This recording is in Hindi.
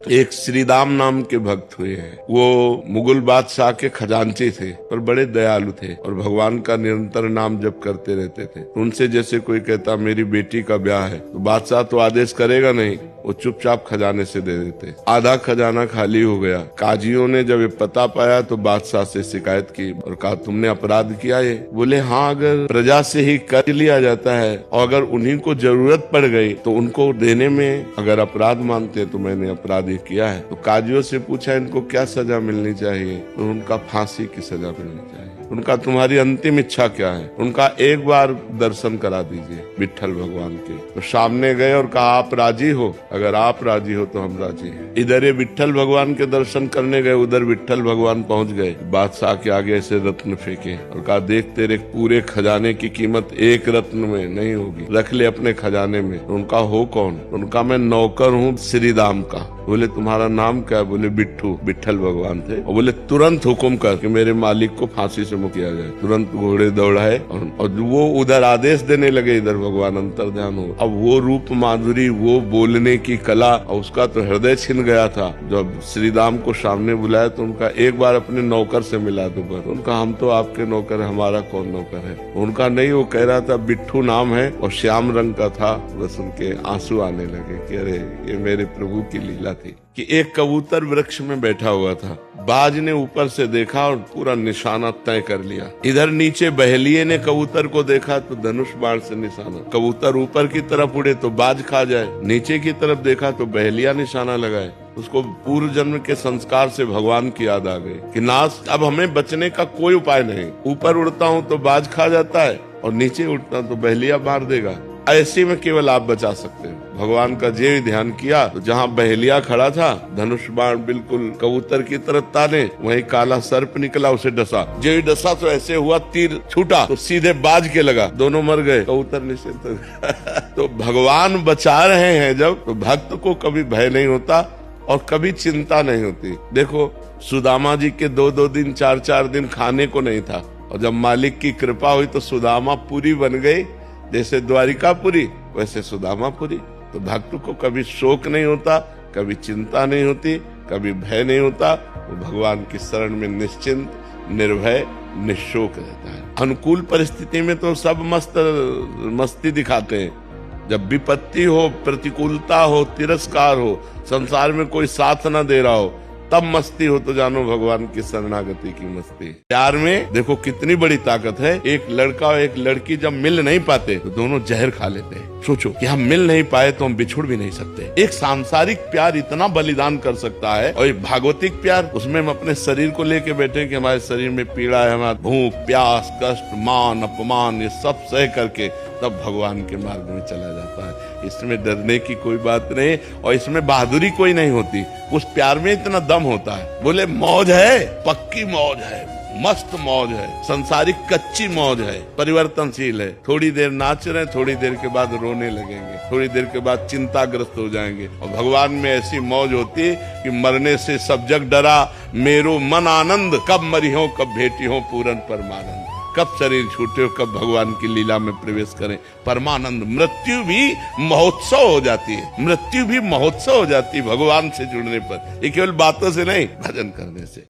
एक श्रीदाम नाम के भक्त हुए हैं। वो मुगल बादशाह के खजांची थे, पर बड़े दयालु थे और भगवान का निरंतर नाम जप करते रहते थे। उनसे जैसे कोई कहता मेरी बेटी का ब्याह है, तो बादशाह तो आदेश करेगा नहीं, वो चुपचाप खजाने से दे देते। आधा खजाना खाली हो गया। काजियों ने जब ये पता पाया तो बादशाह से शिकायत की और कहा तुमने अपराध किया है। बोले हाँ, अगर प्रजा से ही कर लिया जाता है और अगर उन्हीं को जरूरत पड़ गई तो उनको देने में अगर अपराध मानते तो मैंने अपराध ये किया है। तो काजियों से पूछा इनको क्या सजा मिलनी चाहिए, तो उनका फांसी की सजा मिलनी चाहिए। उनका तुम्हारी अंतिम इच्छा क्या है? उनका एक बार दर्शन करा दीजिए विट्ठल भगवान के। तो सामने गए और कहा आप राजी हो? अगर आप राजी हो तो हम राजी हैं। इधर ये विट्ठल भगवान के दर्शन करने गए, उधर विट्ठल भगवान पहुंच गए। बादशाह के आगे ऐसे रत्न फेंके और कहा देख तेरे पूरे खजाने की कीमत एक रत्न में नहीं होगी, रख ले अपने खजाने में। उनका हो कौन? उनका मैं नौकर हूँ श्रीदाम का। बोले तुम्हारा नाम क्या? बोले बिट्ठू। विट्ठल भगवान थे। और बोले तुरंत हुक्म कर कि मेरे मालिक को फांसी से मुक्त किया जाए। तुरंत घोड़े दौड़ाए और वो उधर आदेश देने लगे, इधर भगवान अंतर्ध्यान हो। अब वो रूप माधुरी, वो बोलने की कला, और उसका तो हृदय छिन गया था। जब श्रीदाम को सामने बुलाया तो उनका एक बार अपने नौकर से मिला दोबारा। उनका हम तो आपके नौकर है, हमारा कौन नौकर है? उनका नहीं, वो कह रहा था बिट्ठू नाम है और श्याम रंग का था। बस उनके आंसू आने लगे कि अरे ये मेरे प्रभु की लीला थी। कि एक कबूतर वृक्ष में बैठा हुआ था। बाज ने ऊपर से देखा और पूरा निशाना तय कर लिया। इधर नीचे बहेलिये ने कबूतर को देखा तो धनुष बाण से निशाना। कबूतर ऊपर की तरफ उड़े तो बाज खा जाए, नीचे की तरफ देखा तो बहेलिया निशाना लगाए। उसको पूर्व जन्म के संस्कार से भगवान की याद आ गई कि नाश अब हमें बचने का कोई उपाय नहीं। ऊपर उड़ता हूँ तो बाज खा जाता है और नीचे उड़ता तो बहेलिया मार देगा। ऐसे में केवल आप बचा सकते हैं। भगवान का जे ध्यान किया तो जहाँ बहेलिया खड़ा था, धनुष बाण बिल्कुल कबूतर की तरफ ताने, वहीं काला सर्प निकला, उसे डसा। जे डसा तो ऐसे हुआ, तीर छूटा तो सीधे बाज के लगा, दोनों मर गए, कबूतर निश्चित। तो भगवान बचा रहे हैं जब, तो भक्त को कभी भय नहीं होता और कभी चिंता नहीं होती। देखो सुदामा जी के 2-2 दिन 4-4 दिन खाने को नहीं था, और जब मालिक की कृपा हुई तो सुदामा पुरी बन गई। जैसे द्वारिकापुरी वैसे सुदामापुरी। तो भक्त को कभी शोक नहीं होता, कभी चिंता नहीं होती, कभी भय नहीं होता। वो भगवान की शरण में निश्चिंत, निर्भय, निशोक रहता है। अनुकूल परिस्थिति में तो सब मस्ती दिखाते हैं। जब विपत्ति हो, प्रतिकूलता हो, तिरस्कार हो, संसार में कोई साथ न दे रहा हो, तब मस्ती हो तो जानो भगवान की शरणागति की मस्ती। प्यार में देखो कितनी बड़ी ताकत है। एक लड़का और एक लड़की जब मिल नहीं पाते तो दोनों जहर खा लेते हैं। सोचो कि हम मिल नहीं पाए तो हम बिछुड़ भी नहीं सकते। एक सांसारिक प्यार इतना बलिदान कर सकता है, और एक भागवतिक प्यार, उसमें हम अपने शरीर को लेके बैठे कि हमारे शरीर में पीड़ा है, हमारा भूख, प्यास, कष्ट, मान, अपमान, ये सब सह करके तब भगवान के मार्ग में चला जाता है। इसमें डरने की कोई बात नहीं और इसमें बहादुरी कोई नहीं होती। उस प्यार में इतना दम होता है। बोले मौज है, पक्की मौज है, मस्त मौज है, संसारिक कच्ची मौज है, परिवर्तनशील है। थोड़ी देर नाच रहे, थोड़ी देर के बाद रोने लगेंगे, थोड़ी देर के बाद चिंताग्रस्त हो जाएंगे। और भगवान में ऐसी मौज होती कि मरने से सब जग डरा, मेरो मन आनंद, कब मरी हो कब भेटी हो पूरन परमानंद। कब शरीर छूटे हो, कब भगवान की लीला में प्रवेश करें, परमानंद। मृत्यु भी महोत्सव हो जाती है, मृत्यु भी महोत्सव हो जाती है भगवान से जुड़ने पर। ये केवल बातों से नहीं, भजन करने से।